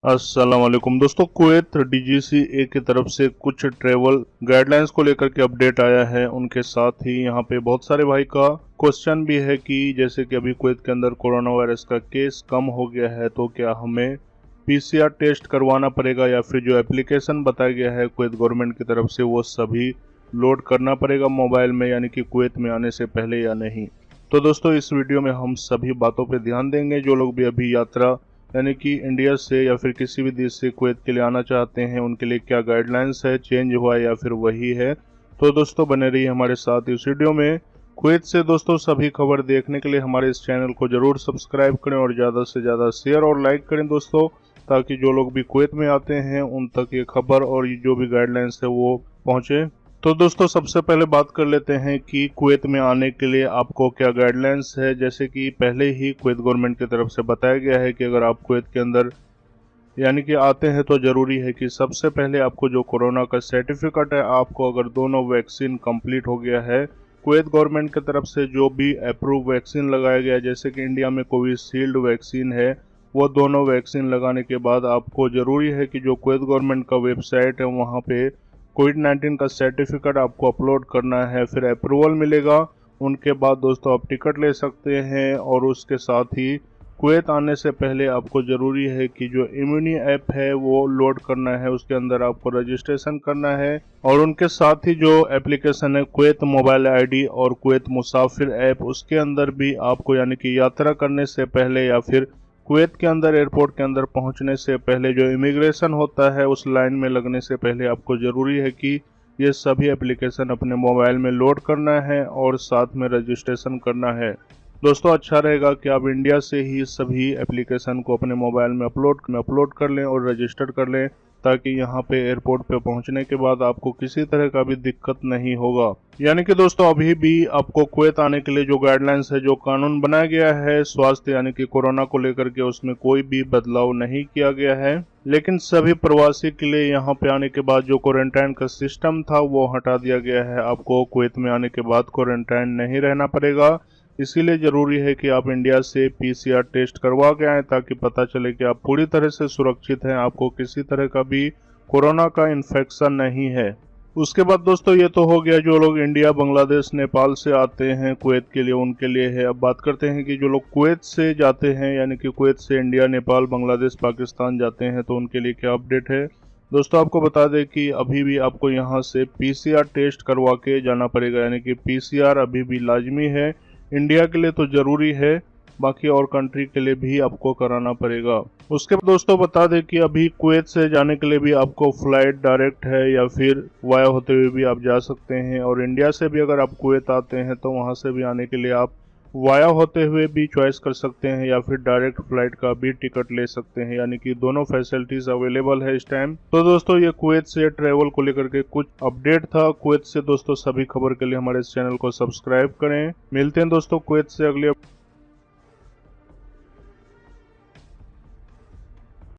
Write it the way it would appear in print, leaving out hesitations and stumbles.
अस्सलाम वालेकुम दोस्तों, कुवैत डीजीसीए की तरफ से कुछ ट्रैवल गाइडलाइंस को लेकर के अपडेट आया है। उनके साथ ही यहाँ पे बहुत सारे भाई का क्वेश्चन भी है कि जैसे कि अभी कुवैत के अंदर कोरोना वायरस का केस कम हो गया है, तो क्या हमें पीसीआर टेस्ट करवाना पड़ेगा या फिर जो एप्लीकेशन बताया गया है कुवैत गवर्नमेंट की तरफ से वो सभी लोड करना पड़ेगा मोबाइल में, यानी कि कुवैत में आने से पहले या नहीं। तो दोस्तों इस वीडियो में हम सभी बातों पर ध्यान देंगे। जो लोग भी अभी यात्रा यानी कि इंडिया से या फिर किसी भी देश से कुवैत के लिए आना चाहते हैं, उनके लिए क्या गाइडलाइंस है, चेंज हुआ या फिर वही है। तो दोस्तों बने रहिए हमारे साथ इस वीडियो में। कुवैत से दोस्तों सभी खबर देखने के लिए हमारे इस चैनल को जरूर सब्सक्राइब करें और ज़्यादा से ज़्यादा शेयर और लाइक करें दोस्तों, ताकि जो लोग भी कुवैत में आते हैं उन तक ये खबर और ये जो भी गाइडलाइंस है वो पहुँचे। तो दोस्तों सबसे पहले बात कर लेते हैं कि कुवैत में आने के लिए आपको क्या गाइडलाइंस है। जैसे कि पहले ही कुवैत गवर्नमेंट की तरफ से बताया गया है कि अगर आप कुवैत के अंदर यानी कि आते हैं तो ज़रूरी है कि सबसे पहले आपको जो कोरोना का सर्टिफिकेट है, आपको अगर दोनों वैक्सीन कंप्लीट हो गया है, कुवैत गवर्नमेंट की तरफ से जो भी अप्रूव वैक्सीन लगाया गया है, जैसे कि इंडिया में कोविशील्ड वैक्सीन है, वो दोनों वैक्सीन लगाने के बाद आपको ज़रूरी है कि जो कुवैत गवर्नमेंट का वेबसाइट है वहाँ पे कोविड-19 का सर्टिफिकेट आपको अपलोड करना है, फिर अप्रूवल मिलेगा। उनके बाद दोस्तों आप टिकट ले सकते हैं और उसके साथ ही कुवैत आने से पहले आपको ज़रूरी है कि जो इम्यूनी ऐप है वो लोड करना है, उसके अंदर आपको रजिस्ट्रेशन करना है। और उनके साथ ही जो एप्लीकेशन है कुवैत मोबाइल आईडी और कुवैत मुसाफिर ऐप, उसके अंदर भी आपको यानी कि यात्रा करने से पहले या फिर कुवैत के अंदर एयरपोर्ट के अंदर पहुंचने से पहले जो इमिग्रेशन होता है उस लाइन में लगने से पहले आपको ज़रूरी है कि ये सभी एप्लीकेशन अपने मोबाइल में लोड करना है और साथ में रजिस्ट्रेशन करना है। दोस्तों अच्छा रहेगा कि आप इंडिया से ही सभी एप्लीकेशन को अपने मोबाइल में अपलोड कर लें और रजिस्टर कर लें, ताकि यहाँ पे एयरपोर्ट पे पहुँचने के बाद आपको किसी तरह का भी दिक्कत नहीं होगा। यानी कि दोस्तों अभी भी आपको कुवैत आने के लिए जो गाइडलाइंस है, जो कानून बनाया गया है स्वास्थ्य यानी कि कोरोना को लेकर के, उसमें कोई भी बदलाव नहीं किया गया है। लेकिन सभी प्रवासी के लिए यहाँ पे आने के बाद जो क्वारंटाइन का सिस्टम था वो हटा दिया गया है। आपको कुवैत में आने के बाद क्वारंटाइन नहीं रहना पड़ेगा। इसीलिए ज़रूरी है कि आप इंडिया से पीसीआर टेस्ट करवा के आएँ, ताकि पता चले कि आप पूरी तरह से सुरक्षित हैं, आपको किसी तरह का भी कोरोना का इन्फेक्शन नहीं है। उसके बाद दोस्तों ये तो हो गया जो लोग इंडिया, बांग्लादेश, नेपाल से आते हैं कुवैत के लिए, उनके लिए है। अब बात करते हैं कि जो लोग कुवैत से जाते हैं, यानी कि कुवैत से इंडिया, नेपाल, बांग्लादेश, पाकिस्तान जाते हैं, तो उनके लिए क्या अपडेट है। दोस्तों आपको बता दें कि अभी भी आपको यहाँ से पीसीआर टेस्ट करवा के जाना पड़ेगा, यानी कि पीसीआर अभी भी लाजमी है। इंडिया के लिए तो ज़रूरी है, बाकी और कंट्री के लिए भी आपको कराना पड़ेगा। उसके बाद दोस्तों बता दें कि अभी कुवैत से जाने के लिए भी आपको फ्लाइट डायरेक्ट है या फिर वाया होते हुए भी आप जा सकते हैं। और इंडिया से भी अगर आप कुवैत आते हैं तो वहां से भी आने के लिए आप वाया होते हुए भी चॉइस कर सकते हैं या फिर डायरेक्ट फ्लाइट का भी टिकट ले सकते हैं, यानी कि दोनों फैसिलिटीज अवेलेबल है इस टाइम। तो दोस्तों ये कुवैत से ट्रैवल को लेकर के कुछ अपडेट था। कुवैत से दोस्तों सभी खबर के लिए हमारे इस चैनल को सब्सक्राइब करें। मिलते हैं दोस्तों कुवैत से अगले